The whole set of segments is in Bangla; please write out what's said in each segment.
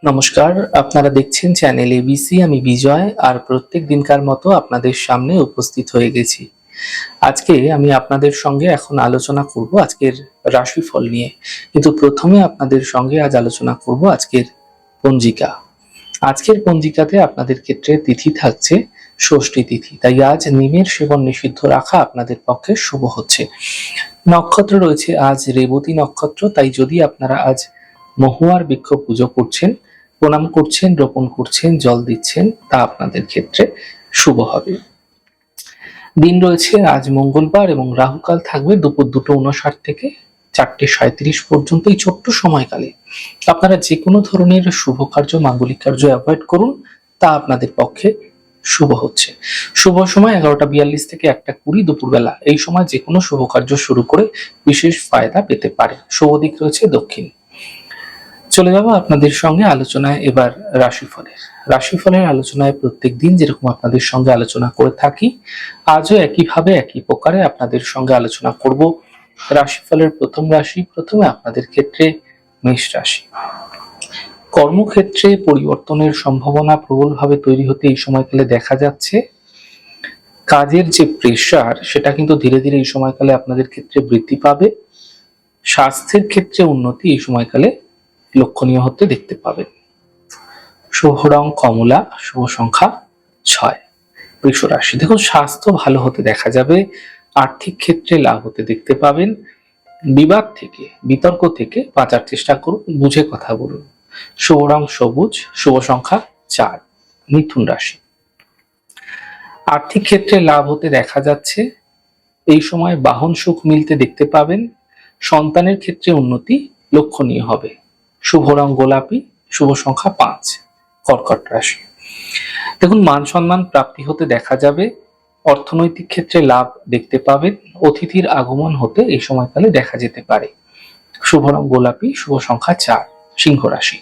নমস্কার, আপনারা দেখছেন চ্যানেল এবিসি। আমি বিজয়, আর প্রত্যেক দিনকার মতো আপনাদের সামনে উপস্থিত হয়ে গেছি। আজকে আমি আপনাদের সঙ্গে এখন আলোচনা করব আজকের রাশিফল নিয়ে। কিন্তু প্রথমে আপনাদের সঙ্গে আজ আলোচনা করব আজকের পঞ্জিকা। আজকের পঞ্জিকাতে আপনাদের ক্ষেত্রে তিথি থাকছে ষষ্ঠী তিথি, তাই আজ নিমের সেবন নিষিদ্ধ রাখা আপনাদের পক্ষে শুভ হচ্ছে। নক্ষত্র রয়েছে আজ রেবতী নক্ষত্র, তাই যদি আপনারা আজ মহুয়ার বৃক্ষ পুজো করছেন, প্রণাম করছেন, রোপণ করছেন, জল দিচ্ছেন, তা আপনাদের ক্ষেত্রে শুভ হবে। দিন রয়েছে আজ মঙ্গলবার এবং রাহুকাল থাকবে দুপুর 2:59 থেকে 4:37 পর্যন্ত। এই ছোট্ট সময়কালে আপনারা যে কোনো ধরনের শুভ কার্য, মাঙ্গলিক কার্য অ্যাভয়েড করুন, তা আপনাদের পক্ষে শুভ হচ্ছে। শুভ সময় 11:42 থেকে 1:20 দুপুরবেলা। এই সময় যে কোনো শুভ কার্য শুরু করে বিশেষ ফায়দা পেতে পারে। শুভ দিক রয়েছে দক্ষিণ। চলে যাব আপনাদের সঙ্গে আলোচনায় এবার রাশিফলের আলোচনায় প্রত্যেক দিন যেরকম আপনাদের সঙ্গে আলোচনা করে থাকি, আজও একইভাবে একই প্রকারে আপনাদের সঙ্গে আলোচনা করব রাশিফলের প্রথম রাশি। প্রথমে আপনাদের ক্ষেত্রে মেষ রাশি। কর্মক্ষেত্রে পরিবর্তনের সম্ভাবনা প্রবলভাবে তৈরি হতে এই সময়কালে দেখা যাচ্ছে। কাজের যে প্রেশার, সেটা কিন্তু ধীরে ধীরে এই সময়কালে আপনাদের ক্ষেত্রে বৃদ্ধি পাবে। স্বাস্থ্যের ক্ষেত্রে উন্নতি এই সময়কালে লক্ষণীয় হতে দেখতে পাবেন। শুভ রং কমলা, শুভ সংখ্যা 6। বৃষ রাশি। দেখুন, স্বাস্থ্য ভালো হতে দেখা যাবে। আর্থিক ক্ষেত্রে লাভ হতে দেখতে পাবেন। বিবাদ থেকে, বিতর্ক থেকে বাঁচার চেষ্টা করুন, বুঝে কথা বলুন। শুভ রং সবুজ, শুভ সংখ্যা 4। মিথুন রাশি। আর্থিক ক্ষেত্রে লাভ হতে দেখা যাচ্ছে। এই সময় বাহন সুখ মিলতে দেখতে পাবেন। সন্তানের ক্ষেত্রে উন্নতি লক্ষণীয় হবে। শুভ রং গোলাপি, শুভ সংখ্যা 5। কর্কট রাশি। দেখুন, মান সম্মান প্রাপ্তি হতে দেখা যাবে। অর্থনৈতিক ক্ষেত্রে লাভ দেখতে পাবেন। অতিথির আগমন হতে এই সময়কালে দেখা যেতে পারে। শুভ রং গোলাপি, শুভ সংখ্যা 4। সিংহ রাশি।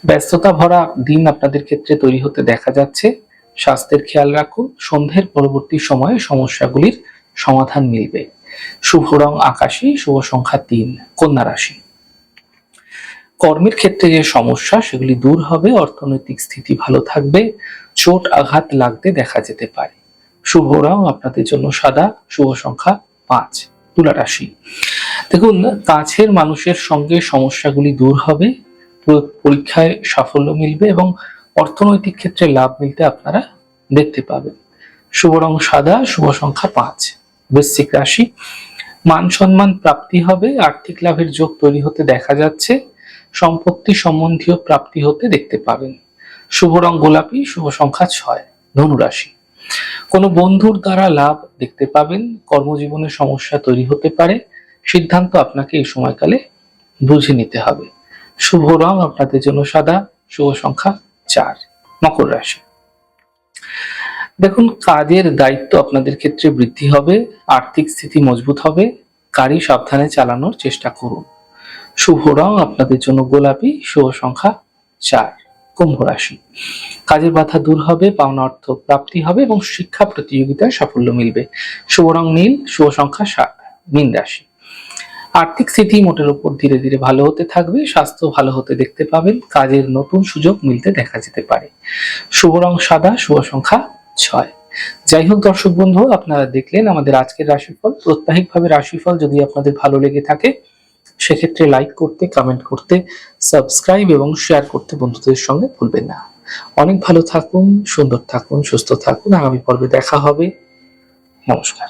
ব্যস্ততা ভরা দিন আপনাদের ক্ষেত্রে তৈরি হতে দেখা যাচ্ছে। স্বাস্থ্যের খেয়াল রাখুন। সন্ধ্যের পরবর্তী সময়ে সমস্যাগুলির সমাধান মিলবে। শুভ রং আকাশী, শুভ সংখ্যা 3। কন্যা রাশি। কর্মের ক্ষেত্রে যে সমস্যা, সেগুলি দূর হবে। অর্থনৈতিক স্থিতি ভালো থাকবে। চোট আঘাত লাগতে দেখা যেতে পারে। শুভ রং আপনাদের জন্য সাদা, শুভ সংখ্যা 5। তুলা রাশি। দেখুন, কাছের মানুষের সঙ্গে সমস্যাগুলি দূর হবে। পরীক্ষায় সাফল্য মিলবে এবং অর্থনৈতিক ক্ষেত্রে লাভ মিলতে আপনারা দেখতে পাবেন। শুভ রং সাদা, শুভ সংখ্যা 5। বৃশ্চিক রাশি। মান সম্মান প্রাপ্তি হবে। আর্থিক লাভের যোগ তৈরি হতে দেখা যাচ্ছে। সম্পত্তি সম্বন্ধীয় প্রাপ্তি হতে দেখতে পাবেন। শুভ রং গোলাপি, শুভ সংখ্যা 6। ধনু রাশি। কোনো বন্ধুর দ্বারা লাভ দেখতে পাবেন। কর্মজীবনে সমস্যা তৈরি হতে পারে। সিদ্ধান্ত আপনাকে এই সময়কালে বুঝে নিতে হবে। শুভ রং আপনাদের জন্য সাদা, শুভ সংখ্যা 4। মকর রাশি। দেখুন, কাজের দায়িত্ব আপনাদের ক্ষেত্রে বৃদ্ধি হবে। আর্থিক স্থিতি মজবুত হবে। গাড়ি সাবধানে চালানোর চেষ্টা করুন। শুভ রং আপনাদের জন্য গোলাপি, শুভ সংখ্যা 4। কুম্ভ রাশি। কাজের বাধা দূর হবে। পাওনা অর্থ প্রাপ্তি হবে এবং শিক্ষা প্রতিযোগিতায় সাফল্য মিলবে। শুভ রং নীল, শুভ সংখ্যা 7। মীন রাশি। আর্থিক স্থিতি মোটের উপর ধীরে ধীরে ভালো হতে থাকবে। স্বাস্থ্য ভালো হতে দেখতে পাবেন। কাজের নতুন সুযোগ মিলতে দেখা যেতে পারে। শুভ রং সাদা, শুভ সংখ্যা 6। যাই হোক দর্শক বন্ধু, আপনারা দেখলেন আমাদের আজকের রাশিফল। প্রত্যাহিকভাবে রাশিফল যদি আপনাদের ভালো লেগে থাকে, সেক্ষেত্রে লাইক করতে, কমেন্ট করতে, সাবস্ক্রাইব এবং শেয়ার করতে বন্ধুদের সঙ্গে ভুলবেন না। অনেক ভালো থাকুন, সুন্দর থাকুন, সুস্থ থাকুন। আগামী পর্বে দেখা হবে। নমস্কার।